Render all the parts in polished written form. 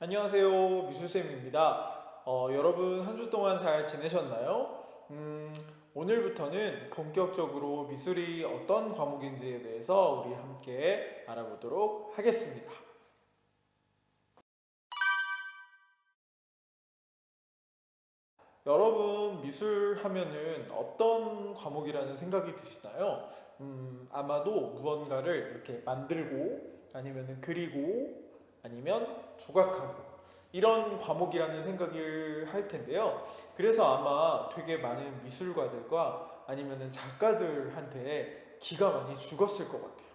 안녕하세요. 미술쌤입니다. 여러분 한 주 동안 잘 지내셨나요? 오늘부터는 본격적으로 미술이 어떤 과목인지에 대해서 우리 함께 알아보도록 하겠습니다. 여러분 미술 하면은 어떤 과목이라는 생각이 드시나요? 아마도 무언가를 이렇게 만들고 아니면은 그리고 아니면 조각하고 이런 과목이라는 생각을 할 텐데요. 그래서 아마 되게 많은 미술가들과 아니면은 작가들한테 기가 많이 죽었을 것 같아요.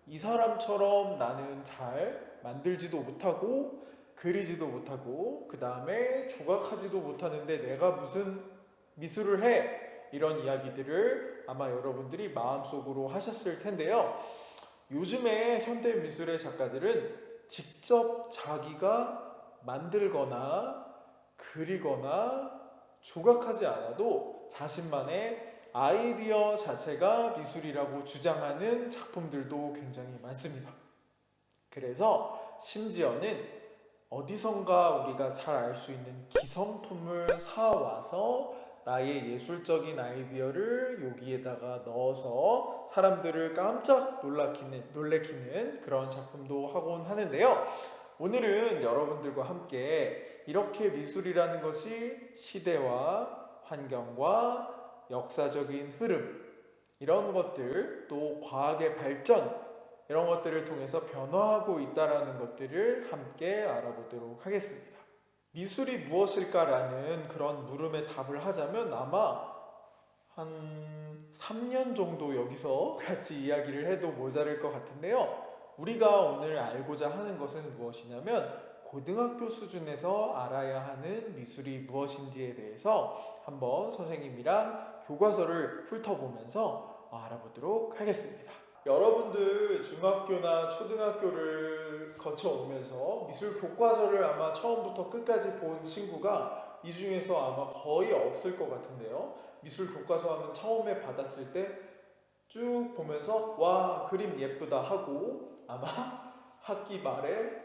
이 사람처럼 나는 잘 만들지도 못하고 그리지도 못하고 그 다음에 조각하지도 못하는데 내가 무슨 미술을 해? 이런 이야기들을 아마 여러분들이 마음속으로 하셨을 텐데요. 요즘에 현대 미술의 작가들은 직접 자기가 만들거나 그리거나 조각하지 않아도 자신만의 아이디어 자체가 미술이라고 주장하는 작품들도 굉장히 많습니다. 그래서 심지어는 어디선가 우리가 잘 알 수 있는 기성품을 사와서 나의 예술적인 아이디어를 여기에다가 넣어서 사람들을 깜짝 놀래키는 그런 작품도 하곤 하는데요. 오늘은 여러분들과 함께 이렇게 미술이라는 것이 시대와 환경과 역사적인 흐름, 이런 것들, 또 과학의 발전, 이런 것들을 통해서 변화하고 있다는 것들을 함께 알아보도록 하겠습니다. 미술이 무엇일까라는 그런 물음에 답을 하자면 아마 한 3년 정도 여기서 같이 이야기를 해도 모자랄 것 같은데요. 우리가 오늘 알고자 하는 것은 무엇이냐면 고등학교 수준에서 알아야 하는 미술이 무엇인지에 대해서 한번 선생님이랑 교과서를 훑어보면서 알아보도록 하겠습니다. 여러분들 중학교나 초등학교를 거쳐오면서 미술 교과서를 아마 처음부터 끝까지 본 친구가 이 중에서 아마 거의 없을 것 같은데요. 미술 교과서 하면 처음에 받았을 때 쭉 보면서 와 그림 예쁘다 하고 아마 학기 말에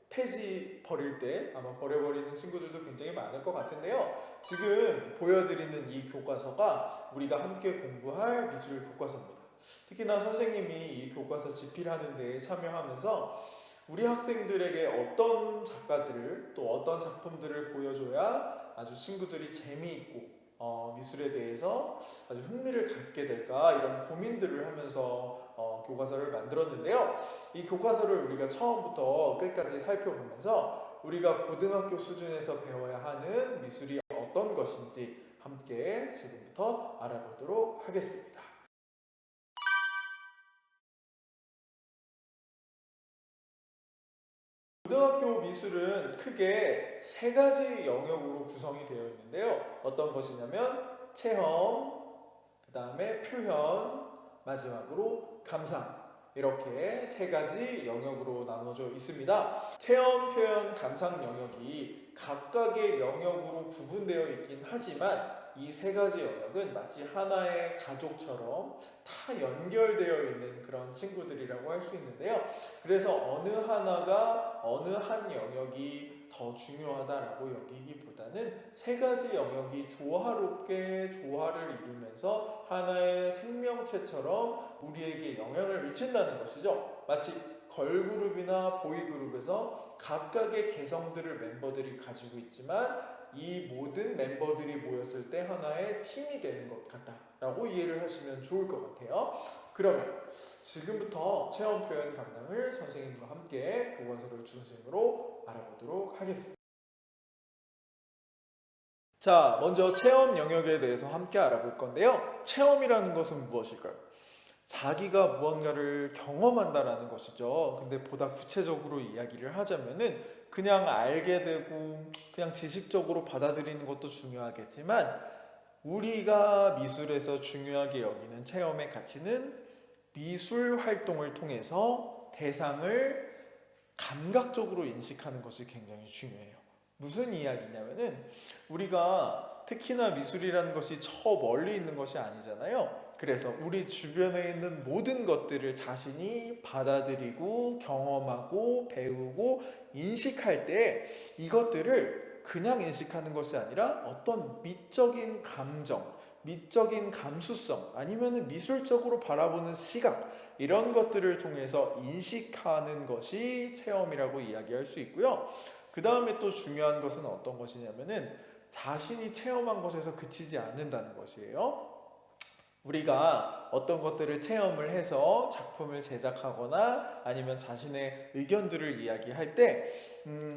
폐지 버릴 때 아마 버려버리는 친구들도 굉장히 많을 것 같은데요. 지금 보여드리는 이 교과서가 우리가 함께 공부할 미술 교과서입니다. 특히나 선생님이 이 교과서 집필하는 데 참여하면서 우리 학생들에게 어떤 작가들을 또 어떤 작품들을 보여줘야 아주 친구들이 재미있고 미술에 대해서 아주 흥미를 갖게 될까 이런 고민들을 하면서 교과서를 만들었는데요. 이 교과서를 우리가 처음부터 끝까지 살펴보면서 우리가 고등학교 수준에서 배워야 하는 미술이 어떤 것인지 함께 지금부터 알아보도록 하겠습니다. 고등학교 미술은 크게 세 가지 영역으로 구성이 되어 있는데요. 어떤 것이냐면 체험, 그 다음에 표현, 마지막으로 감상, 이렇게 세 가지 영역으로 나눠져 있습니다. 체험, 표현, 감상 영역이 각각의 영역으로 구분되어 있긴 하지만 이 세 가지 영역은 마치 하나의 가족처럼 다 연결되어 있는 그런 친구들이라고 할 수 있는데요. 그래서 어느 하나가 어느 한 영역이 더 중요하다라고 여기기보다는 세 가지 영역이 조화롭게 조화를 이루면서 하나의 생명체처럼 우리에게 영향을 미친다는 것이죠. 마치 걸그룹이나 보이그룹에서 각각의 개성들을 멤버들이 가지고 있지만 이 모든 멤버들이 모였을 때 하나의 팀이 되는 것 같다라고 이해를 하시면 좋을 것 같아요. 그러면 지금부터 체험 표현 감상을 선생님과 함께 교과서를 중심으로 알아보도록 하겠습니다. 자, 먼저 체험 영역에 대해서 함께 알아볼 건데요. 체험이라는 것은 무엇일까요? 자기가 무언가를 경험한다라는 것이죠. 근데 보다 구체적으로 이야기를 하자면은 그냥 알게 되고 그냥 지식적으로 받아들이는 것도 중요하겠지만 우리가 미술에서 중요하게 여기는 체험의 가치는 미술 활동을 통해서 대상을 감각적으로 인식하는 것이 굉장히 중요해요. 무슨 이야기냐면은 우리가 특히나 미술이라는 것이 저 멀리 있는 것이 아니잖아요. 그래서 우리 주변에 있는 모든 것들을 자신이 받아들이고 경험하고 배우고 인식할 때 이것들을 그냥 인식하는 것이 아니라 어떤 미적인 감정, 미적인 감수성, 아니면 미술적으로 바라보는 시각, 이런 것들을 통해서 인식하는 것이 체험이라고 이야기할 수 있고요. 그 다음에 또 중요한 것은 어떤 것이냐면은 자신이 체험한 것에서 그치지 않는다는 것이에요. 우리가 어떤 것들을 체험을 해서 작품을 제작하거나 아니면 자신의 의견들을 이야기할 때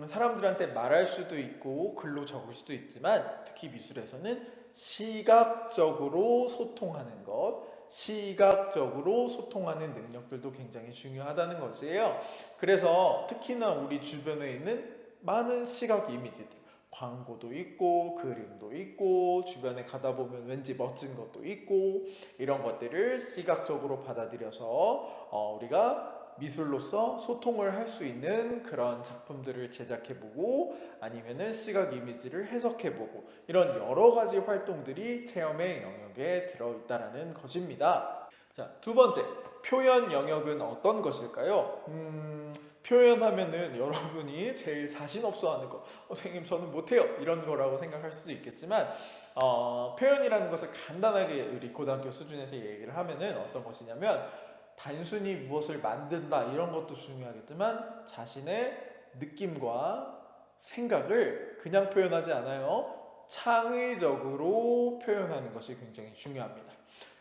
사람들한테 말할 수도 있고 글로 적을 수도 있지만, 특히 미술에서는 시각적으로 소통하는 것, 시각적으로 소통하는 능력들도 굉장히 중요하다는 것이에요. 그래서 특히나 우리 주변에 있는 많은 시각 이미지들, 광고도 있고 그림도 있고 주변에 가다 보면 왠지 멋진 것도 있고, 이런 것들을 시각적으로 받아들여서 우리가 미술로서 소통을 할 수 있는 그런 작품들을 제작해보고 아니면은 시각 이미지를 해석해보고, 이런 여러 가지 활동들이 체험의 영역에 들어있다라는 것입니다. 자, 두 번째, 표현 영역은 어떤 것일까요? 표현하면은 여러분이 제일 자신 없어 하는 거, 선생님 저는 못해요, 이런 거라고 생각할 수도 있겠지만, 표현이라는 것을 간단하게 우리 고등학교 수준에서 얘기를 하면은 어떤 것이냐면, 단순히 무엇을 만든다 이런 것도 중요하겠지만 자신의 느낌과 생각을 그냥 표현하지 않아요. 창의적으로 표현하는 것이 굉장히 중요합니다.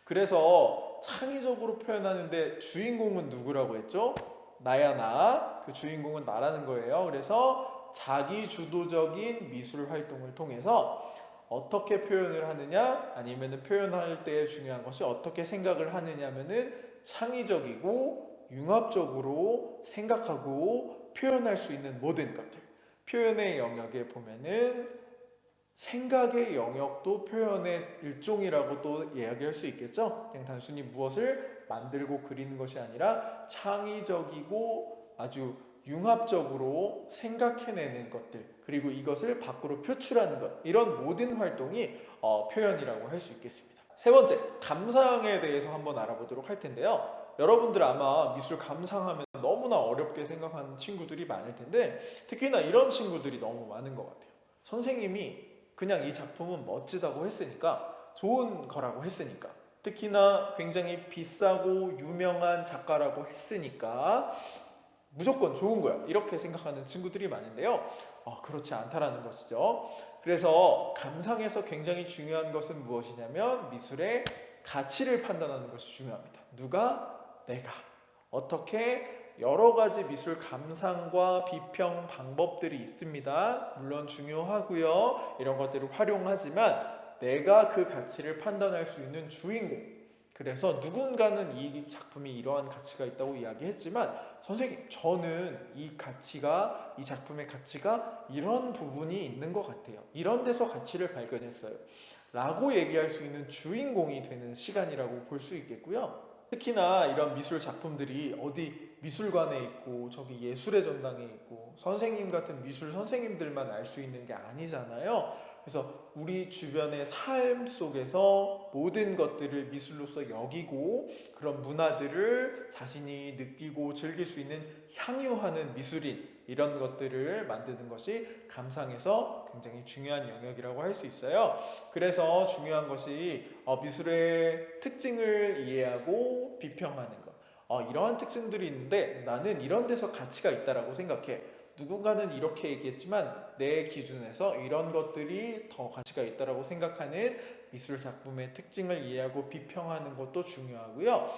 그래서 창의적으로 표현하는데 주인공은 누구라고 했죠? 나야 나. 그 주인공은 나라는 거예요. 그래서 자기 주도적인 미술 활동을 통해서 어떻게 표현을 하느냐, 아니면은 표현할 때 중요한 것이 어떻게 생각을 하느냐면은 창의적이고 융합적으로 생각하고 표현할 수 있는 모든 것들, 표현의 영역에 보면은 생각의 영역도 표현의 일종이라고 또 이야기할 수 있겠죠. 그냥 단순히 무엇을 만들고 그리는 것이 아니라 창의적이고 아주 융합적으로 생각해내는 것들, 그리고 이것을 밖으로 표출하는 것, 이런 모든 활동이 표현이라고 할 수 있겠습니다. 세 번째, 감상에 대해서 한번 알아보도록 할 텐데요. 여러분들 아마 미술 감상하면 너무나 어렵게 생각하는 친구들이 많을 텐데, 특히나 이런 친구들이 너무 많은 것 같아요. 선생님이 그냥 이 작품은 멋지다고 했으니까, 좋은 거라고 했으니까, 특히나 굉장히 비싸고 유명한 작가라고 했으니까 무조건 좋은 거야, 이렇게 생각하는 친구들이 많은데요. 그렇지 않다라는 것이죠. 그래서 감상에서 굉장히 중요한 것은 무엇이냐면 미술의 가치를 판단하는 것이 중요합니다. 누가? 내가. 어떻게? 여러 가지 미술 감상과 비평 방법들이 있습니다. 물론 중요하고요. 이런 것들을 활용하지만 내가 그 가치를 판단할 수 있는 주인공. 그래서 누군가는 이 작품이 이러한 가치가 있다고 이야기했지만, 선생님 저는 이 가치가, 이 작품의 가치가 이런 부분이 있는 것 같아요, 이런 데서 가치를 발견했어요 라고 얘기할 수 있는 주인공이 되는 시간이라고 볼 수 있겠고요. 특히나 이런 미술 작품들이 어디 미술관에 있고 저기 예술의 전당에 있고 선생님 같은 미술 선생님들만 알 수 있는 게 아니잖아요. 그래서 우리 주변의 삶 속에서 모든 것들을 미술로서 여기고 그런 문화들을 자신이 느끼고 즐길 수 있는 향유하는 미술인, 이런 것들을 만드는 것이 감상에서 굉장히 중요한 영역이라고 할 수 있어요. 그래서 중요한 것이 미술의 특징을 이해하고 비평하는 것, 이러한 특징들이 있는데 나는 이런 데서 가치가 있다라고 생각해. 누군가는 이렇게 얘기했지만 내 기준에서 이런 것들이 더 가치가 있다라고 생각하는 미술 작품의 특징을 이해하고 비평하는 것도 중요하고요.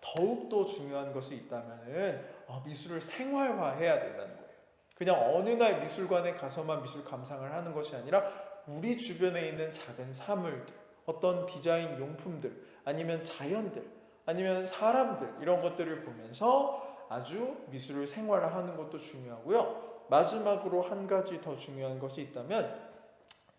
더욱더 중요한 것이 있다면은 미술을 생활화해야 된다는 거예요. 그냥 어느 날 미술관에 가서만 미술 감상을 하는 것이 아니라 우리 주변에 있는 작은 사물들, 어떤 디자인 용품들, 아니면 자연들, 아니면 사람들, 이런 것들을 보면서 아주 미술을 생활화하는 것도 중요하고요. 마지막으로 한 가지 더 중요한 것이 있다면,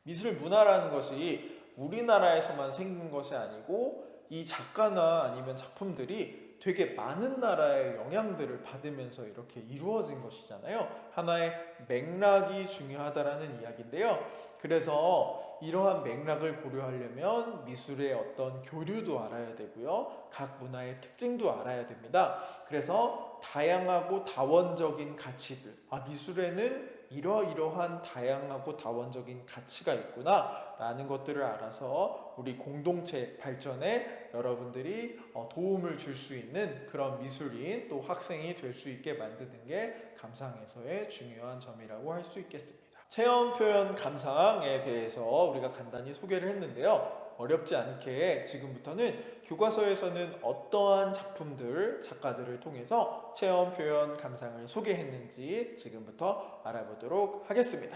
미술 문화라는 것이 우리나라에서만 생긴 것이 아니고 이 작가나 아니면 작품들이 되게 많은 나라의 영향들을 받으면서 이렇게 이루어진 것이잖아요. 하나의 맥락이 중요하다라는 이야기인데요. 그래서 이러한 맥락을 고려하려면 미술의 어떤 교류도 알아야 되고요. 각 문화의 특징도 알아야 됩니다. 그래서 다양하고 다원적인 가치들, 미술에는 이러이러한 다양하고 다원적인 가치가 있구나 라는 것들을 알아서 우리 공동체 발전에 여러분들이 도움을 줄 수 있는 그런 미술인 또 학생이 될 수 있게 만드는 게 감상에서의 중요한 점이라고 할 수 있겠습니다. 체험 표현 감상에 대해서 우리가 간단히 소개를 했는데요. 어렵지 않게 지금부터는 교과서에서는 어떠한 작품들, 작가들을 통해서 체험 표현 감상을 소개했는지 지금부터 알아보도록 하겠습니다.